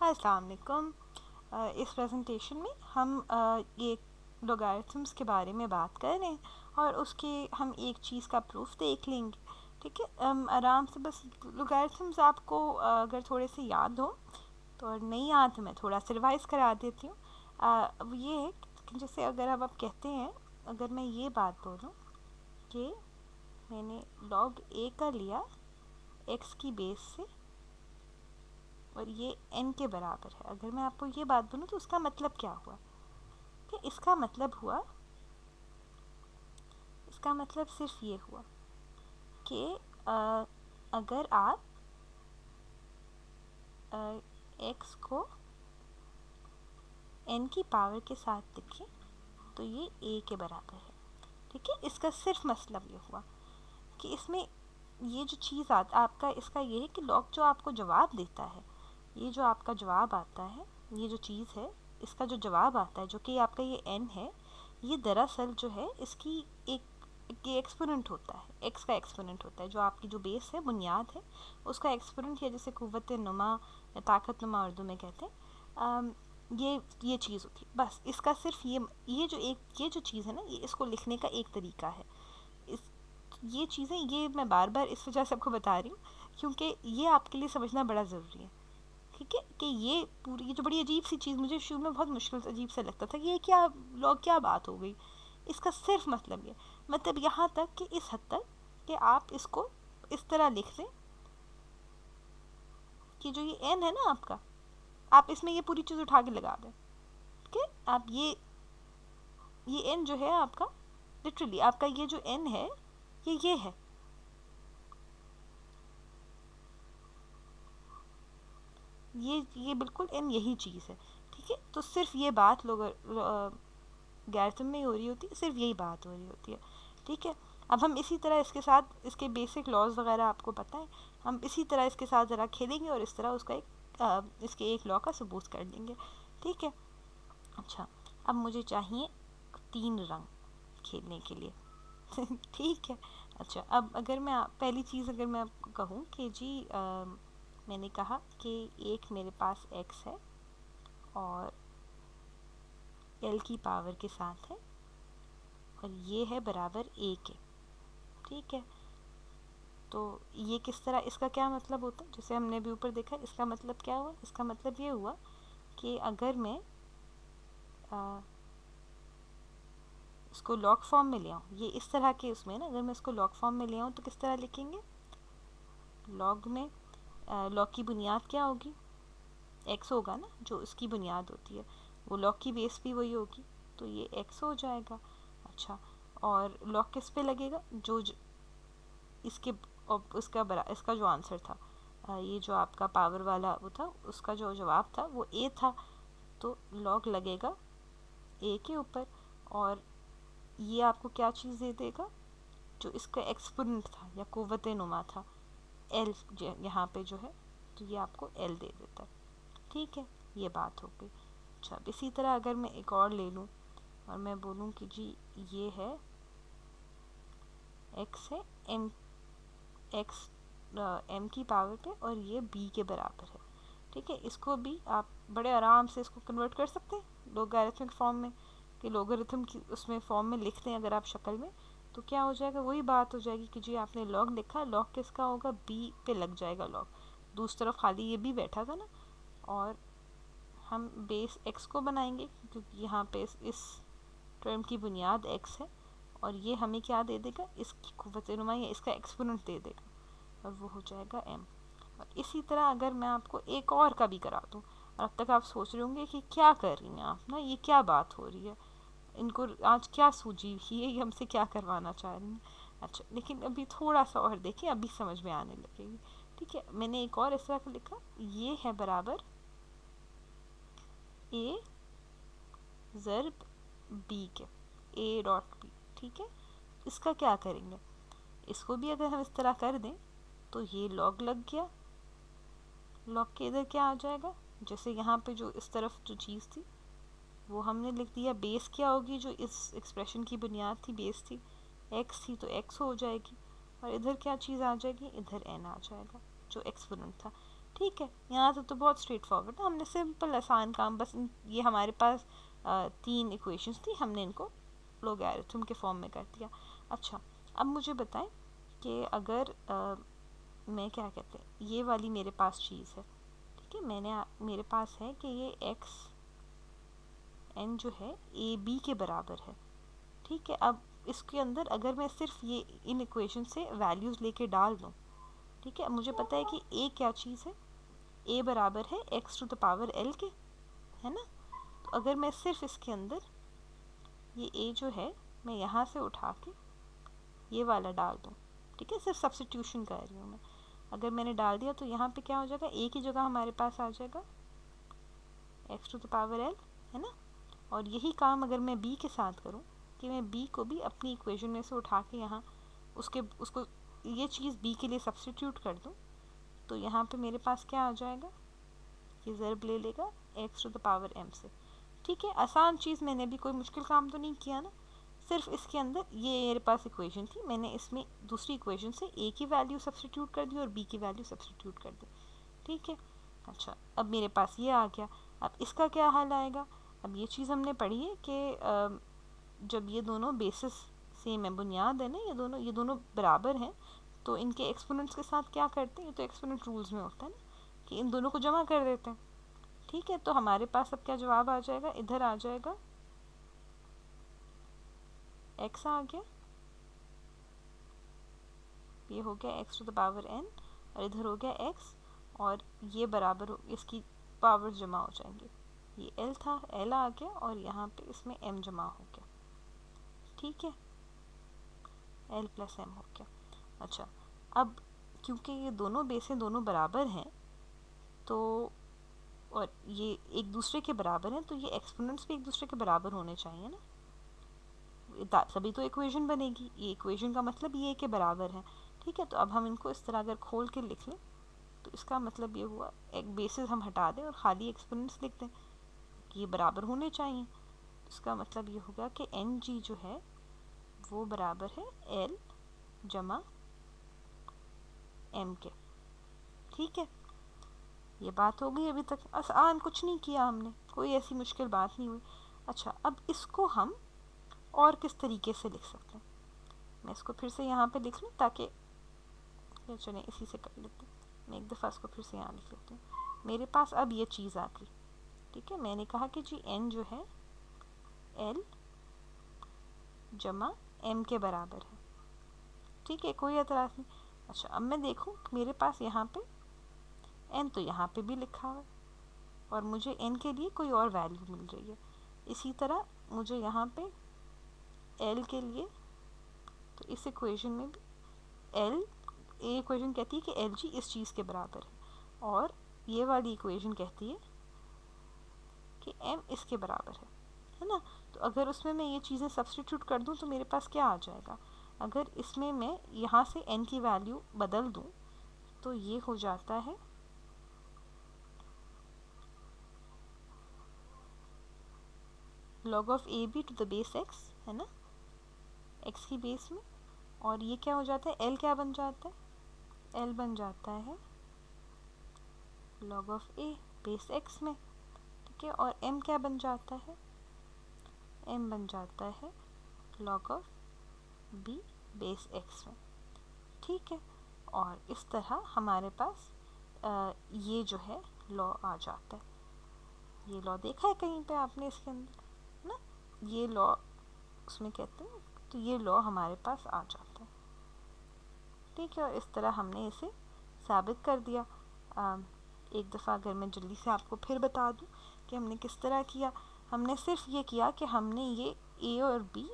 अस्सलाम वालेकुम। इस प्रेजेंटेशन में हम ये लोगारिथम्स के बारे में बात कर रहे हैं और उसके हम एक चीज़ का प्रूफ देख लेंगे। ठीक है, आराम से बस लोगारिथम्स आपको अगर थोड़े से याद हो तो, और नहीं याद तो मैं थोड़ा सा रिवाइज़ करा देती हूँ। अब ये है कि जैसे अगर अब आप कहते हैं, अगर मैं ये बात बोलूँ कि मैंने log a का लिया x की बेस से और ये n के बराबर है, अगर मैं आपको ये बात बोलूँ तो उसका मतलब क्या हुआ? कि इसका मतलब हुआ, इसका मतलब सिर्फ ये हुआ कि अगर आप x को n की पावर के साथ लिखें तो ये a के बराबर है। ठीक है, इसका सिर्फ मतलब ये हुआ कि इसमें ये जो चीज़ आपका इसका ये है कि लॉग जो आपको जवाब देता है, ये जो आपका जवाब आता है, ये जो चीज़ है, इसका जो जवाब आता है जो कि आपका ये n है, ये दरअसल जो है इसकी एक एक्सपोनेंट होता है, x का एक्सपोनेंट होता है। जो आपकी जो बेस है, बुनियाद है, उसका एक्सपोनेंट, या जैसे कुव्वत नुमा या ताकत नुमा उर्दू में कहते हैं, ये चीज़ होती है। बस इसका सिर्फ ये जो चीज़ है ना, ये इसको लिखने का एक तरीका है। ये चीज़ें ये मैं बार बार इस वजह से आपको बता रही हूँ क्योंकि ये आपके लिए समझना बड़ा ज़रूरी है। ठीक है, कि ये पूरी ये जो बड़ी अजीब सी चीज़, मुझे शुरू में बहुत मुश्किल अजीब सा लगता था कि ये क्या लोग क्या बात हो गई। इसका सिर्फ मतलब ये, मतलब यहाँ तक कि इस हद तक कि आप इसको इस तरह लिख लें कि जो ये n है ना आपका, आप इसमें ये पूरी चीज़ उठा के लगा दें। ठीक है, आप ये n जो है आपका, लिटरली आपका ये जो n है ये है। ये बिल्कुल n यही चीज़ है। ठीक है, तो सिर्फ ये बात लोग गैरतम में ही हो रही होती है, सिर्फ यही बात हो रही होती है। ठीक है, अब हम इसी तरह इसके साथ इसके बेसिक लॉज वगैरह आपको पता है, हम इसी तरह इसके साथ ज़रा खेलेंगे और इस तरह उसका इसके एक लॉ का सबूत कर देंगे। ठीक है, अच्छा, अब मुझे चाहिए 3 रंग खेलने के लिए। ठीक है, अच्छा, अब अगर मैं पहली चीज़ अगर मैं आपको कहूँ कि जी मैंने कहा कि एक मेरे पास x है और l की पावर के साथ है और ये है बराबर a के। ठीक है, तो ये किस तरह, इसका क्या मतलब होता है? जैसे हमने भी ऊपर देखा, इसका मतलब क्या हुआ? इसका मतलब ये हुआ कि अगर मैं इसको लॉग फॉर्म में ले आऊँ, ये इस तरह के उसमें ना, अगर मैं इसको लॉग फॉर्म में ले आऊँ तो किस तरह लिखेंगे? लॉग में लॉग की बुनियाद क्या होगी? x होगा ना, जो इसकी बुनियाद होती है, वो लॉग की बेस भी वही होगी, तो ये x हो जाएगा। अच्छा, और लॉग किस पे लगेगा? जो इसके इसका जो आंसर था, ये जो आपका पावर वाला वो था, उसका जो जवाब था वो a था, तो लॉग लगेगा a के ऊपर। और ये आपको क्या चीज़ दे देगा? जो इसका एक्सपोनेंट था या कुव्वत नुमा था, l यहाँ पे जो है, तो ये आपको l दे देता है। ठीक है, ये बात हो गई। अच्छा, अब इसी तरह अगर मैं एक और ले लूँ और मैं बोलूँ कि जी ये है x है x m की पावर पे और ये b के बराबर है। ठीक है, इसको भी आप बड़े आराम से इसको कन्वर्ट कर सकते हैं लोगारिथमिक फॉर्म में, कि लोगारिथम की उसमें फॉर्म में लिखते हैं अगर आप शक्ल में, तो क्या हो जाएगा? वही बात हो जाएगी कि जी आपने लॉग लिखा, लॉग किसका होगा? b पे लग जाएगा लॉग, दूसरी तरफ खाली ये b बैठा था ना, और हम बेस x को बनाएंगे क्योंकि यहाँ पे इस टर्म की बुनियाद x है, और ये हमें क्या दे देगा? इसकी कुव्वत नुमा या इसका एक्सपोनेंट दे देगा, और वो हो जाएगा m। और इसी तरह अगर मैं आपको एक और का भी करा दूँ, और अब तक आप सोच रहे होंगे कि क्या कर रही हैं आप ना, ये क्या बात हो रही है, इनको आज क्या सूझी हुई है, ये हमसे क्या करवाना चाह रही हैं। अच्छा, लेकिन अभी थोड़ा सा और देखें, अभी समझ में आने लगेगी। ठीक है, मैंने एक और इस तरह का लिखा, ये है बराबर a ज़र्ब b के, a डॉट b। ठीक है, इसका क्या करेंगे? इसको भी अगर हम इस तरह कर दें तो ये लॉग लग गया, लॉग के इधर क्या आ जाएगा? जैसे यहाँ पे जो इस तरफ जो चीज़ थी वो हमने लिख दिया, बेस क्या होगी? जो इस एक्सप्रेशन की बुनियाद थी, बेस थी, x थी, तो x हो जाएगी, और इधर क्या चीज़ आ जाएगी? इधर n आ जाएगा, जो एक्सपोनेंट था। ठीक है, यहाँ से तो बहुत स्ट्रेट फॉरवर्ड है, हमने सिंपल आसान काम, बस ये हमारे पास 3 इक्वेशंस थी, हमने इनको लोगैरिथम के फॉर्म में कर दिया। अच्छा, अब मुझे बताएं कि अगर मैं क्या कहते हैं, ये वाली मेरे पास चीज़ है, ठीक है, मेरे पास है कि ये एक्स एन जो है ए बी के बराबर है, ठीक है। अब इसके अंदर अगर मैं सिर्फ ये इन इक्वेशन से वैल्यूज़ लेके डाल दूँ, ठीक है, मुझे पता है कि ए क्या चीज़ है, ए बराबर है x to the power l के, है ना। तो अगर मैं सिर्फ इसके अंदर ये ए जो है मैं यहाँ से उठा के ये वाला डाल दूँ, ठीक है, सिर्फ सब्स्टिट्यूशन कर रही हूँ मैं। अगर मैंने डाल दिया तो यहाँ पे क्या हो जाएगा, ए की जगह हमारे पास आ जाएगा x to the power l, है ना। और यही काम अगर मैं बी के साथ करूँ कि मैं बी को भी अपनी इक्वेशन में से उठा के यहाँ उसको ये चीज़ बी के लिए सब्स्टिट्यूट कर दूँ, तो यहाँ पे मेरे पास क्या आ जाएगा, ये ज़र्ब ले लेगा x to the power m से, ठीक है। आसान चीज़, मैंने भी कोई मुश्किल काम तो नहीं किया ना, सिर्फ इसके अंदर ये मेरे पास इक्वेशन थी, मैंने इसमें दूसरी इक्वेशन से ए की वैल्यू सब्स्टिट्यूट कर दी और बी की वैल्यू सब्स्टिट्यूट कर दी, ठीक है। अच्छा, अब मेरे पास ये आ गया, अब इसका क्या हाल आएगा। अब ये चीज़ हमने पढ़ी है कि जब ये दोनों बेसिस सेम है, बुनियाद है ना, ये दोनों बराबर हैं, तो इनके एक्सपोनेंट्स के साथ क्या करते हैं, ये तो एक्सपोनेंट रूल्स में होता है ना कि इन दोनों को जमा कर देते हैं, ठीक है। तो हमारे पास अब क्या जवाब आ जाएगा, इधर आ जाएगा x आ गया, ये हो गया x to the power n, और इधर हो गया x, और ये बराबर इसकी पावर्स जमा हो जाएंगे, ये l था, l आ गया, और यहाँ पे इसमें m जमा हो गया, ठीक है, l प्लस m हो गया। अच्छा, अब क्योंकि ये दोनों बेसें दोनों बराबर हैं, तो और ये एक दूसरे के बराबर हैं, तो ये एक्सपोनेंट्स भी एक दूसरे के बराबर होने चाहिए ना, तभी तो इक्वेशन बनेगी। ये इक्वेशन का मतलब ये के बराबर है, ठीक है। तो अब हम इनको इस तरह अगर खोल के लिख लें, तो इसका मतलब ये हुआ एक बेसिस हम हटा दें और खाली एक्सपोनेंट्स लिख दें कि ये बराबर होने चाहिए। इसका मतलब ये होगा कि एन जी जो है वो बराबर है एल जमा एम के, ठीक है। ये बात हो गई, अभी तक आसान कुछ नहीं किया हमने, कोई ऐसी मुश्किल बात नहीं हुई। अच्छा, अब इसको हम और किस तरीके से लिख सकते हैं, मैं इसको फिर से यहाँ पे लिख लूँ ताकि ये चले इसी से कर लेते हैं। मैं एक दफ़ा इसको फिर से यहाँ लिख लेती हूँ। मेरे पास अब ये चीज़ आ गई, ठीक है। मैंने कहा कि जी n जो है l जमा m के बराबर है, ठीक है, कोई एतराज़ नहीं। अच्छा, अब मैं देखूँ मेरे पास यहाँ पे n तो यहाँ पे भी लिखा हुआ है और मुझे n के लिए कोई और वैल्यू मिल रही है। इसी तरह मुझे यहाँ पे l के लिए, तो इस इक्वेशन में भी l, ये इक्वेशन कहती है कि एल जी इस चीज़ के बराबर है, और ये वाली इक्वेशन कहती है कि m इसके बराबर है ना। तो अगर उसमें मैं ये चीज़ें सब्स्टिट्यूट कर दूं तो मेरे पास क्या आ जाएगा, अगर इसमें मैं यहाँ से n की वैल्यू बदल दूं तो ये हो जाता है log of a b to the base x, है ना, x की बेस में, और ये क्या हो जाता है, l क्या बन जाता है, l बन जाता है log of a base x में, ठीक है। और m क्या बन जाता है, m बन जाता है log of b base x में, ठीक है। और इस तरह हमारे पास ये जो है लॉ आ जाता है। ये लॉ देखा है कहीं पे आपने इसके अंदर ना, ये लॉ उसमें कहते हैं, तो ये लॉ हमारे पास आ जाता है, ठीक है। और इस तरह हमने इसे साबित कर दिया। एक दफ़ा अगर मैं जल्दी से आपको फिर बता दूं कि हमने किस तरह किया, हमने सिर्फ ये किया कि हमने ये a और b,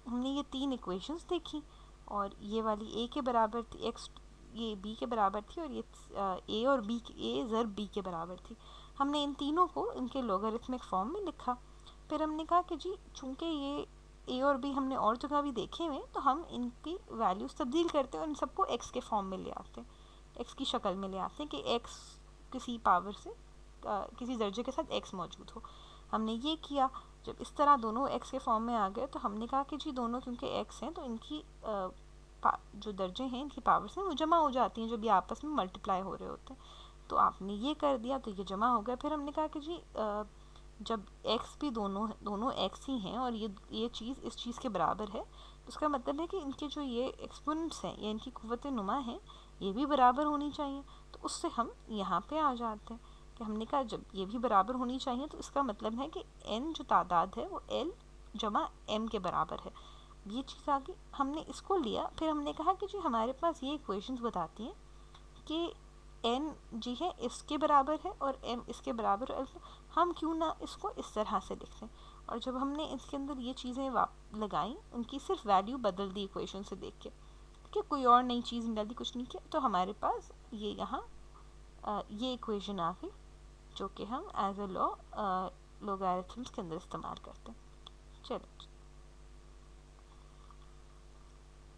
हमने ये 3 इक्वेशंस देखी, और ये वाली a के बराबर थी, x ये b के बराबर थी, और ये a और b, a ज़र्ब b के बराबर थी। हमने इन तीनों को इनके लॉगरिथमिक फॉर्म में लिखा। फिर हमने कहा कि जी चूँकि ये a और b हमने और जगह भी देखे हुए, तो हम इनकी वैल्यूज़ तब्दील करते हैं और इन सबको x के फॉर्म में ले आते हैं, x की शक्ल में ले आते हैं कि x किसी पावर से किसी दर्जे के साथ x मौजूद हो। हमने ये किया, जब इस तरह दोनों x के फॉर्म में आ गए तो हमने कहा कि जी दोनों क्योंकि x हैं तो इनकी जो दर्जे हैं, इनकी पावर्स हैं वो जमा हो जाती हैं जब ये आपस में मल्टीप्लाई हो रहे होते हैं, तो आपने ये कर दिया तो ये जमा हो गया। फिर हमने कहा कि जी जब x भी दोनों x ही हैं और ये चीज़ इस चीज़ के बराबर है, तो उसका मतलब है कि इनके जो ये एक्सपोनेंट्स हैं या इनकी क़ुव्वत नुमा है ये भी बराबर होनी चाहिए। तो उससे हम यहाँ पे आ जाते हैं कि हमने कहा जब ये भी बराबर होनी चाहिए तो इसका मतलब है कि n जो तादाद है वो l जमा m के बराबर है। ये चीज़ आ गई, हमने इसको लिया। फिर हमने कहा कि जी हमारे पास ये इक्वेशंस बताती हैं कि n जी है इसके बराबर है और m इसके बराबर है, हम क्यों ना इसको इस तरह से लिख लें। और जब हमने इसके अंदर ये चीज़ें लगाई, उनकी सिर्फ वैल्यू बदल दी इक्वेशन से देख के, ठीक है, कोई और नई चीज़ डाली, कुछ नहीं किया, तो हमारे पास ये यहाँ ये इक्वेशन आ गई जो कि हम एज ए लॉ लोगारिथम्स के अंदर इस्तेमाल करते हैं। चलो।